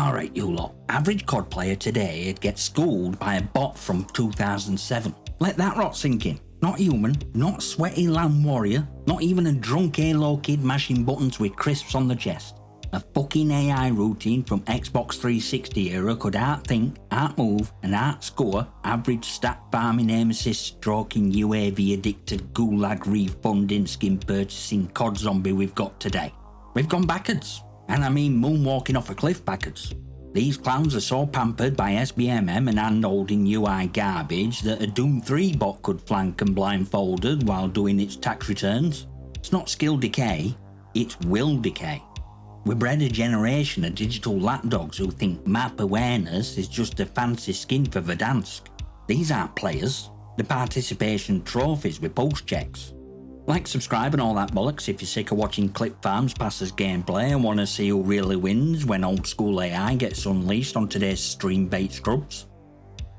Alright you lot, average COD player today would get schooled by a bot from 2007. Let that rot sink in. Not human, not sweaty lamb warrior, not even a drunk Halo kid mashing buttons with crisps on the chest. A fucking AI routine from Xbox 360 era could outthink, outmove and outscore average stat farming aim assist stroking UAV addicted gulag refunding skin purchasing COD zombie we've got today. We've gone backwards. And I mean moonwalking off a cliff backwards. These clowns are so pampered by SBMM and hand-holding UI garbage that a Doom 3 bot could flank and blindfolded while doing its tax returns. It's not skill decay, it's will decay. We bred a generation of digital lapdogs who think map awareness is just a fancy skin for Verdansk. These aren't players, they're participation trophies with post checks. Like, subscribe and all that bollocks if you're sick of watching clip farms pass as gameplay and want to see who really wins when old school AI gets unleashed on today's stream bait scrubs.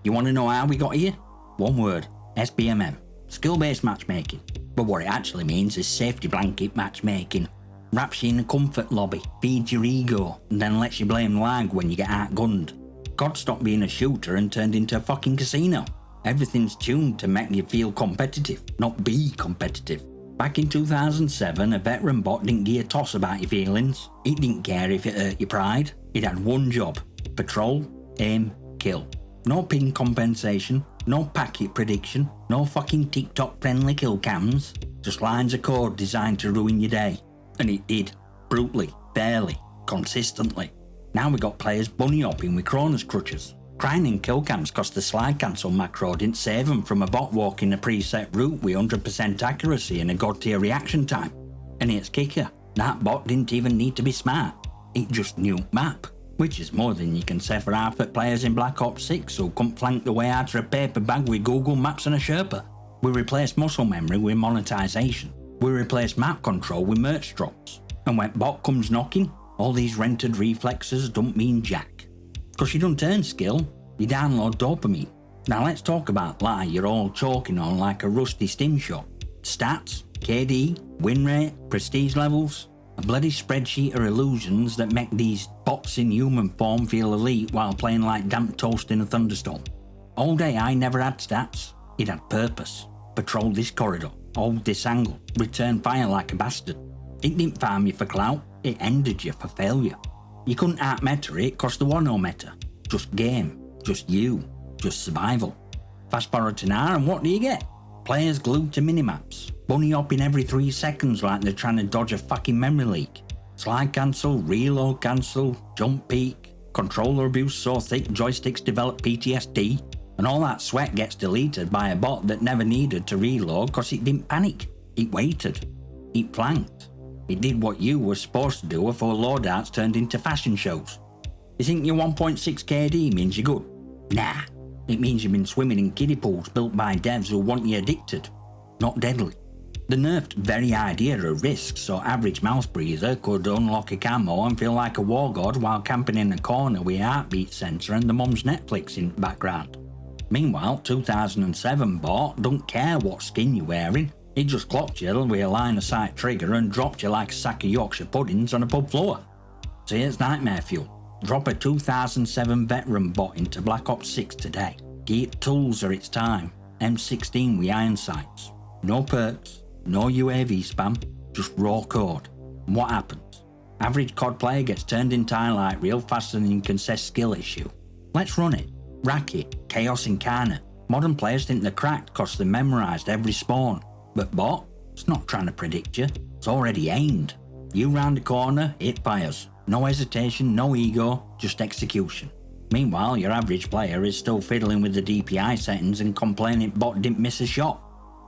You want to know how we got here? One word, SBMM, skill-based matchmaking. But what it actually means is safety blanket matchmaking. Wraps you in a comfort lobby, feeds your ego, and then lets you blame lag when you get outgunned. COD stopped being a shooter and turned into a fucking casino. Everything's tuned to make you feel competitive, not be competitive. Back in 2007, a veteran bot didn't give a toss about your feelings. It didn't care if it hurt your pride. It had one job: patrol, aim, kill. No ping compensation, no packet prediction, no fucking TikTok friendly kill cams. Just lines of code designed to ruin your day. And it did. Brutally, fairly, consistently. Now we got players bunny hopping with Cronus crutches. Crying in kill cams cause the slide cancel macro didn't save them from a bot walking a preset route with 100% accuracy and a god tier reaction time. And its kicker, that bot didn't even need to be smart, it just knew map. Which is more than you can say for half at players in Black Ops 6 who couldn't flank the way out of a paper bag with Google Maps and a Sherpa. We replaced muscle memory with monetization. We replaced map control with merch drops. And when bot comes knocking, all these rented reflexes don't mean jack. Cause you don't earn skill, you download dopamine. Now let's talk about lie you're all choking on like a rusty stim shot. Stats, KD, win rate, prestige levels, a bloody spreadsheet of illusions that make these bots in human form feel elite while playing like damp toast in a thunderstorm. All day I never had stats, it had purpose. Patrol this corridor, hold this angle, return fire like a bastard. It didn't farm you for clout, it ended you for failure. You couldn't out-meta it cause there was no meta. Just game, just you, just survival. Fast forward to now and what do you get? Players glued to minimaps, bunny hopping every 3 seconds like they're trying to dodge a fucking memory leak. Slide cancel, reload cancel, jump peak, controller abuse so thick joysticks develop PTSD, and all that sweat gets deleted by a bot that never needed to reload cause it didn't panic. It waited. It flanked. It did what you were supposed to do before loadouts turned into fashion shows. You think your 1.6 KD means you're good? Nah, it means you've been swimming in kiddie pools built by devs who want you addicted, not deadly. The nerfed very idea of risk so average mouse breather could unlock a camo and feel like a war god while camping in a corner with a heartbeat sensor and the mum's Netflix in the background. Meanwhile, 2007 bot don't care what skin you're wearing. It just clocked you with a line of sight trigger and dropped you like a sack of Yorkshire puddings on a pub floor. See, it's nightmare fuel. Drop a 2007 veteran bot into Black Ops 6 today. Give it tools of its time. M16 with iron sights. No perks, no UAV spam, just raw code. And what happens? Average COD player gets turned into highlight reel faster than you can say skill issue. Let's run it. Racket, Chaos Incarnate. Modern players think they're cracked cause they memorised every spawn. But bot, it's not trying to predict you, it's already aimed. You round the corner, it fires. No hesitation, no ego, just execution. Meanwhile, your average player is still fiddling with the DPI settings and complaining bot didn't miss a shot.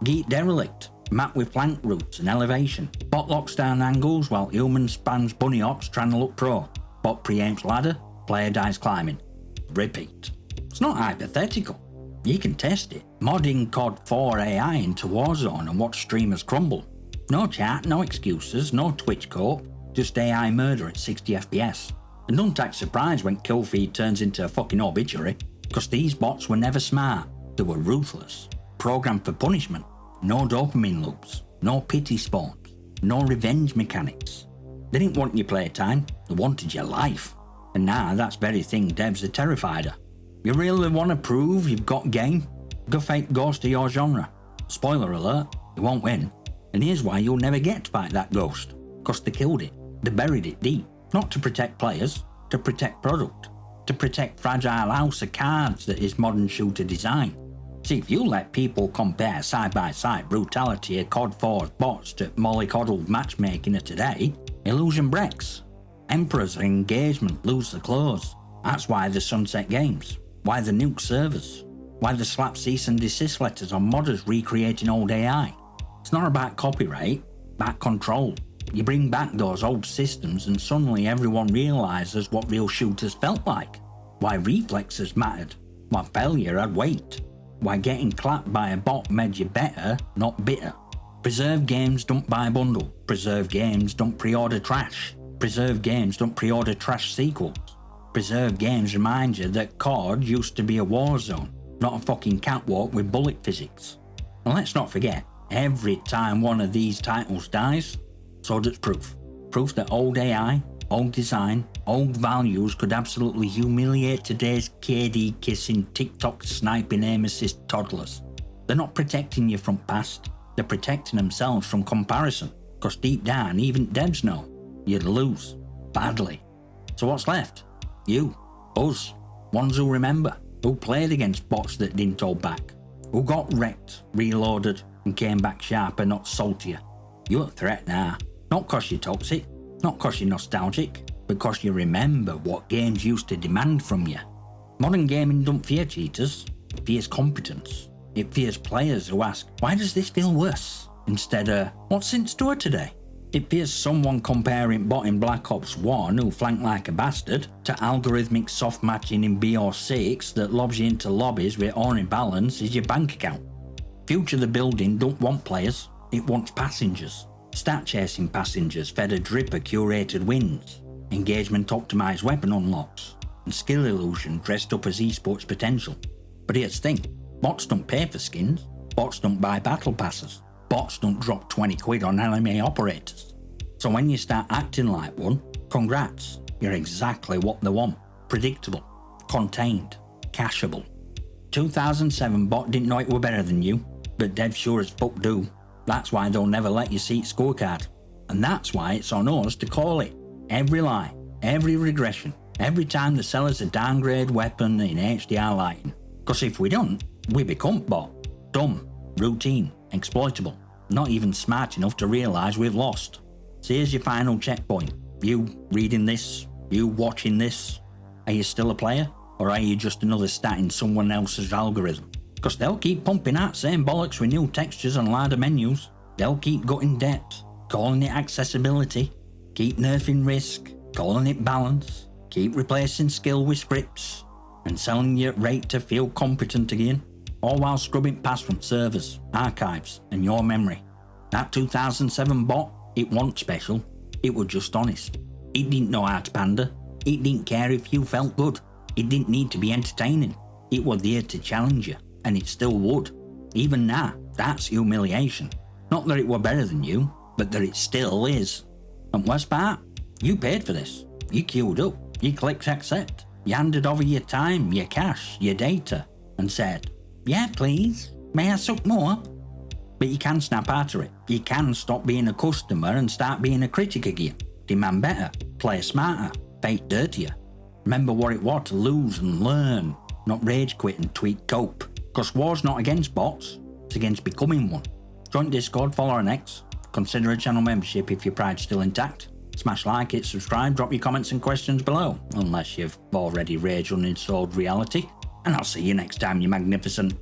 Geek derelict, map with flank routes and elevation. Bot locks down angles while human spans bunny hops trying to look pro. Bot pre-aims ladder, player dies climbing. Repeat. It's not hypothetical. You can test it. Modding COD 4 AI into Warzone and watch streamers crumble. No chat, no excuses, no Twitch cope, just AI murder at 60 FPS. And don't act surprised when kill feed turns into a fucking obituary, cause these bots were never smart, they were ruthless. Programmed for punishment. No dopamine loops, no pity spawns, no revenge mechanics. They didn't want your playtime, they wanted your life. And now that's very thing devs are terrified of. You really want to prove you've got game? Go fake ghost to your genre. Spoiler alert, you won't win. And here's why you'll never get to fight that ghost. Cause they killed it. They buried it deep. Not to protect players, to protect product. To protect fragile house of cards that is modern shooter design. See, if you let people compare side-by-side brutality of COD 4's bots to mollycoddled matchmaking of today, illusion breaks. Emperors and engagement lose their clothes. That's why the sunset games, why the nuke servers, why the slap cease and desist letters on modders recreating old AI. It's not about copyright, about control. You bring back those old systems and suddenly everyone realises what real shooters felt like. Why reflexes mattered, why failure had weight, why getting clapped by a bot made you better, not bitter. Preserved games don't buy bundle, preserved games don't pre-order trash, preserved games don't pre-order trash sequels. Preserved games remind you that COD used to be a war zone, not a fucking catwalk with bullet physics. And let's not forget, every time one of these titles dies, so does proof. Proof that old AI, old design, old values could absolutely humiliate today's KD kissing, TikTok sniping aim assist toddlers. They're not protecting you from past, they're protecting themselves from comparison, because deep down even devs know you'd lose, badly. So what's left? You, us, ones who remember, who played against bots that didn't hold back, who got wrecked, reloaded, and came back sharper, not saltier. You're a threat now, not cause you're toxic, not cause you're nostalgic, but cause you remember what games used to demand from you. Modern gaming don't fear cheaters, it fears competence. It fears players who ask, why does this feel worse? Instead of, what's in store today? It fears someone comparing bot in Black Ops 1 who flanked like a bastard to algorithmic soft matching in BO6 that lobs you into lobbies where only balance is your bank account. Future the building don't want players, it wants passengers. Stat chasing passengers fed a drip of curated wins, engagement optimised weapon unlocks, and skill illusion dressed up as esports potential. But here's the thing, bots don't pay for skins, bots don't buy battle passes, bots don't drop 20 quid on anime operators. So when you start acting like one, congrats, you're exactly what they want. Predictable, contained, cashable. 2007 bot didn't know it were better than you, but devs sure as fuck do. That's why they'll never let you see its scorecard. And that's why it's on us to call it. Every lie, every regression, every time the seller's a downgrade weapon in HDR lighting. Because if we don't, we become bot. Dumb, routine, exploitable, not even smart enough to realise we've lost. So here's your final checkpoint. You reading this, you watching this. Are you still a player? Or are you just another stat in someone else's algorithm? Because they'll keep pumping out same bollocks with new textures and ladder menus. They'll keep gutting depth, calling it accessibility, keep nerfing risk, calling it balance, keep replacing skill with scripts, and selling you at rate to feel competent again, all while scrubbing past from servers, archives, and your memory. That 2007 bot, it wasn't special, it was just honest. It didn't know how to pander, it didn't care if you felt good, it didn't need to be entertaining, it was there to challenge you. And it still would. Even now, that's humiliation. Not that it were better than you, but that it still is. And worst part, you paid for this. You queued up, you clicked accept, you handed over your time, your cash, your data, and said, yeah please, may I suck more? But you can snap out of it. You can stop being a customer and start being a critic again. Demand better, play smarter, fake dirtier. Remember what it was to lose and learn, not rage quit and tweak cope. Because war's not against bots, it's against becoming one. Join Discord, follow our X, consider a channel membership if your pride's still intact. Smash like it, subscribe, drop your comments and questions below, unless you've already rage uninstalled reality. And I'll see you next time, you magnificent.